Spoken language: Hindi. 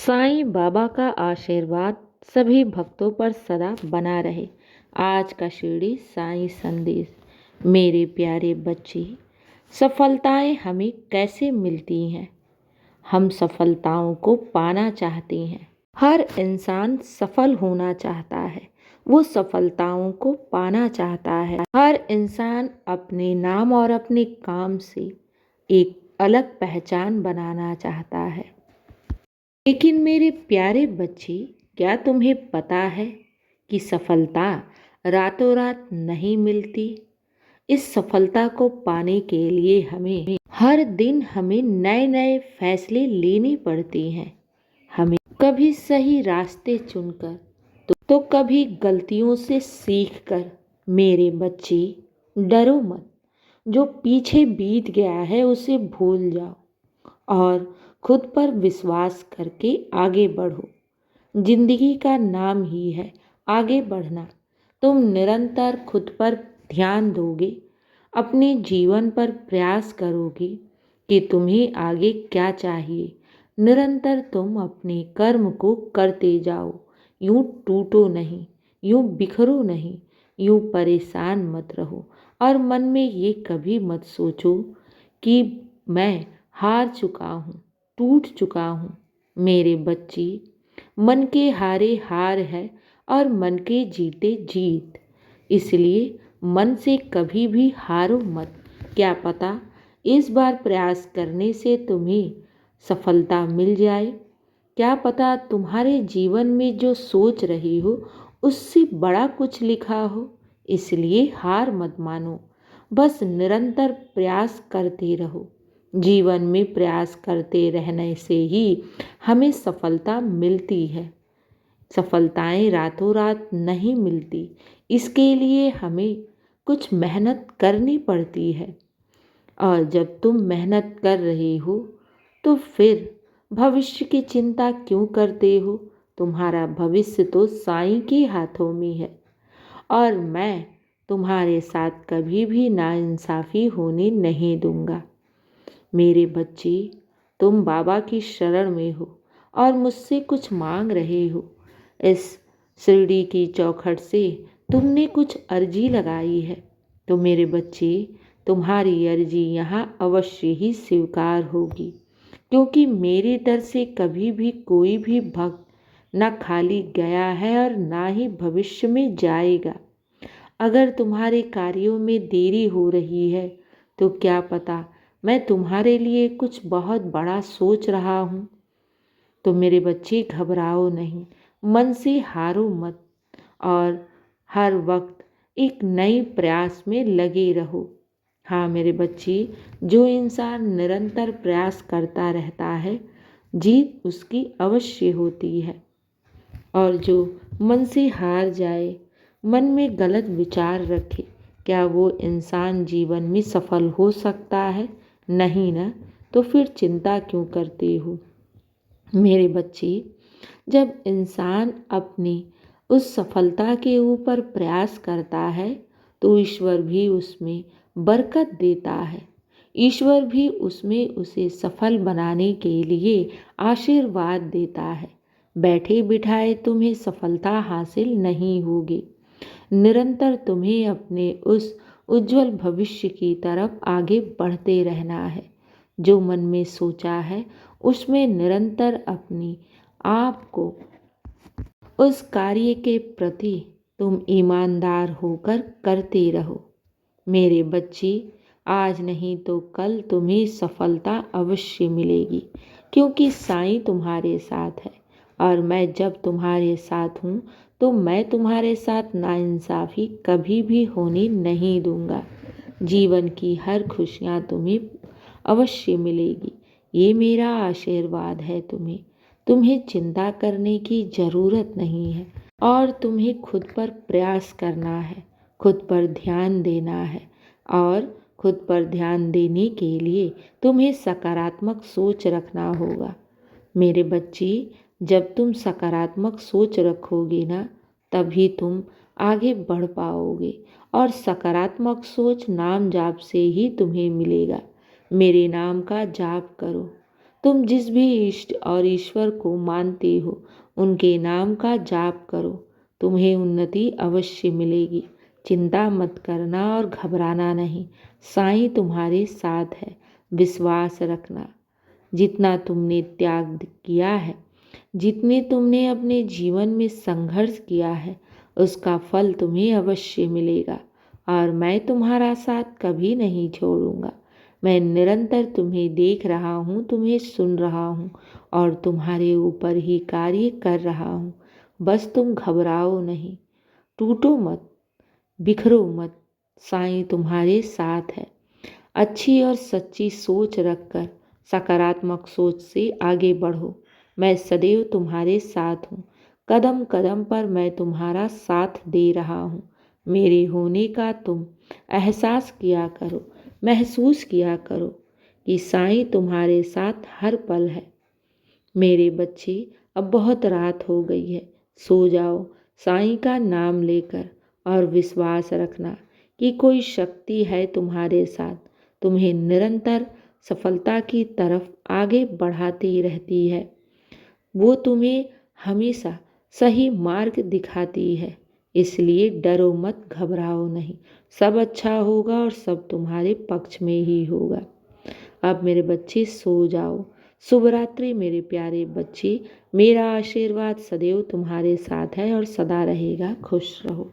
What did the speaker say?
साईं बाबा का आशीर्वाद सभी भक्तों पर सदा बना रहे। आज का शिरडी साईं संदेश। मेरे प्यारे बच्चे, सफलताएं हमें कैसे मिलती हैं? हम सफलताओं को पाना चाहते हैं। हर इंसान सफल होना चाहता है। वो सफलताओं को पाना चाहता है। हर इंसान अपने नाम और अपने काम से एक अलग पहचान बनाना चाहता है। लेकिन मेरे प्यारे बच्चे, क्या तुम्हें पता है कि सफलता रातों रात नहीं मिलती? इस सफलता को पाने के लिए हर दिन हमें नए नए फैसले लेने पड़ते हैं। हमें कभी सही रास्ते चुनकर तो कभी गलतियों से सीखकर। मेरे बच्चे, डरो मत। जो पीछे बीत गया है उसे भूल जाओ और खुद पर विश्वास करके आगे बढ़ो। जिंदगी का नाम ही है आगे बढ़ना। तुम निरंतर खुद पर ध्यान दोगे, अपने जीवन पर प्रयास करोगे कि तुम्हें आगे क्या चाहिए। निरंतर तुम अपने कर्म को करते जाओ। यूं टूटो नहीं, यूं बिखरो नहीं, यूं परेशान मत रहो और मन में ये कभी मत सोचो कि मैं हार चुका हूँ, टूट चुका हूँ। मेरे बच्चे, मन के हारे हार है और मन के जीते जीत। इसलिए मन से कभी भी हारो मत। क्या पता इस बार प्रयास करने से तुम्हें सफलता मिल जाए। क्या पता तुम्हारे जीवन में जो सोच रही हो उससे बड़ा कुछ लिखा हो। इसलिए हार मत मानो, बस निरंतर प्रयास करते रहो। जीवन में प्रयास करते रहने से ही हमें सफलता मिलती है। सफलताएं रातों रात नहीं मिलती। इसके लिए हमें कुछ मेहनत करनी पड़ती है। और जब तुम मेहनत कर रहे हो तो फिर भविष्य की चिंता क्यों करते हो? तुम्हारा भविष्य तो साईं के हाथों में है और मैं तुम्हारे साथ कभी भी नाइंसाफ़ी होने नहीं दूंगा। मेरे बच्चे, तुम बाबा की शरण में हो और मुझसे कुछ मांग रहे हो। इस शिरडी की चौखट से तुमने कुछ अर्जी लगाई है, तो मेरे बच्चे, तुम्हारी अर्जी यहाँ अवश्य ही स्वीकार होगी। क्योंकि मेरे दर से कभी भी कोई भी भक्त न खाली गया है और ना ही भविष्य में जाएगा। अगर तुम्हारे कार्यों में देरी हो रही है तो क्या पता मैं तुम्हारे लिए कुछ बहुत बड़ा सोच रहा हूँ। तो मेरे बच्चे, घबराओ नहीं, मन से हारो मत और हर वक्त एक नए प्रयास में लगे रहो। हाँ मेरे बच्चे, जो इंसान निरंतर प्रयास करता रहता है, जीत उसकी अवश्य होती है। और जो मन से हार जाए, मन में गलत विचार रखे, क्या वो इंसान जीवन में सफल हो सकता है? नहीं ना। तो फिर चिंता क्यों करते हो? मेरे बच्चे, जब इंसान अपनी उस सफलता के ऊपर प्रयास करता है तो ईश्वर भी उसमें बरकत देता है। ईश्वर भी उसमें उसे सफल बनाने के लिए आशीर्वाद देता है। बैठे बिठाए तुम्हें सफलता हासिल नहीं होगी। निरंतर तुम्हें अपने उस उज्जवल भविष्य की तरफ आगे बढ़ते रहना है। जो मन में सोचा है उसमें निरंतर अपनी आप को उस कार्य के प्रति तुम ईमानदार होकर करते रहो। मेरे बच्चे, आज नहीं तो कल तुम्हें सफलता अवश्य मिलेगी, क्योंकि साईं तुम्हारे साथ है। और मैं जब तुम्हारे साथ हूँ तो मैं तुम्हारे साथ नाइंसाफ़ी कभी भी होने नहीं दूंगा। जीवन की हर खुशियाँ तुम्हें अवश्य मिलेगी। ये मेरा आशीर्वाद है तुम्हें। तुम्हें चिंता करने की ज़रूरत नहीं है और तुम्हें खुद पर प्रयास करना है, खुद पर ध्यान देना है। और खुद पर ध्यान देने के लिए तुम्हें सकारात्मक सोच रखना होगा। मेरे बच्चे, जब तुम सकारात्मक सोच रखोगे ना, तभी तुम आगे बढ़ पाओगे। और सकारात्मक सोच नाम जाप से ही तुम्हें मिलेगा। मेरे नाम का जाप करो, तुम जिस भी इष्ट और ईश्वर को मानते हो उनके नाम का जाप करो, तुम्हें उन्नति अवश्य मिलेगी। चिंता मत करना और घबराना नहीं, साईं तुम्हारे साथ है, विश्वास रखना। जितना तुमने त्याग किया है, जितने तुमने अपने जीवन में संघर्ष किया है, उसका फल तुम्हें अवश्य मिलेगा। और मैं तुम्हारा साथ कभी नहीं छोड़ूंगा। मैं निरंतर तुम्हें देख रहा हूँ, तुम्हें सुन रहा हूँ और तुम्हारे ऊपर ही कार्य कर रहा हूँ। बस तुम घबराओ नहीं, टूटो मत, बिखरो मत, साईं तुम्हारे साथ है। अच्छी और सच्ची सोच रखकर सकारात्मक सोच से आगे बढ़ो। मैं सदैव तुम्हारे साथ हूँ, कदम कदम पर मैं तुम्हारा साथ दे रहा हूँ। मेरे होने का तुम एहसास किया करो, महसूस किया करो कि साईं तुम्हारे साथ हर पल है। मेरे बच्चे, अब बहुत रात हो गई है, सो जाओ साईं का नाम लेकर, और विश्वास रखना कि कोई शक्ति है तुम्हारे साथ, तुम्हें निरंतर सफलता की तरफ आगे बढ़ाती रहती है। वो तुम्हें हमेशा सही मार्ग दिखाती है। इसलिए डरो मत, घबराओ नहीं, सब अच्छा होगा और सब तुम्हारे पक्ष में ही होगा। अब मेरे बच्चे सो जाओ। शुभ रात्रि मेरे प्यारे बच्चे। मेरा आशीर्वाद सदैव तुम्हारे साथ है और सदा रहेगा। खुश रहो।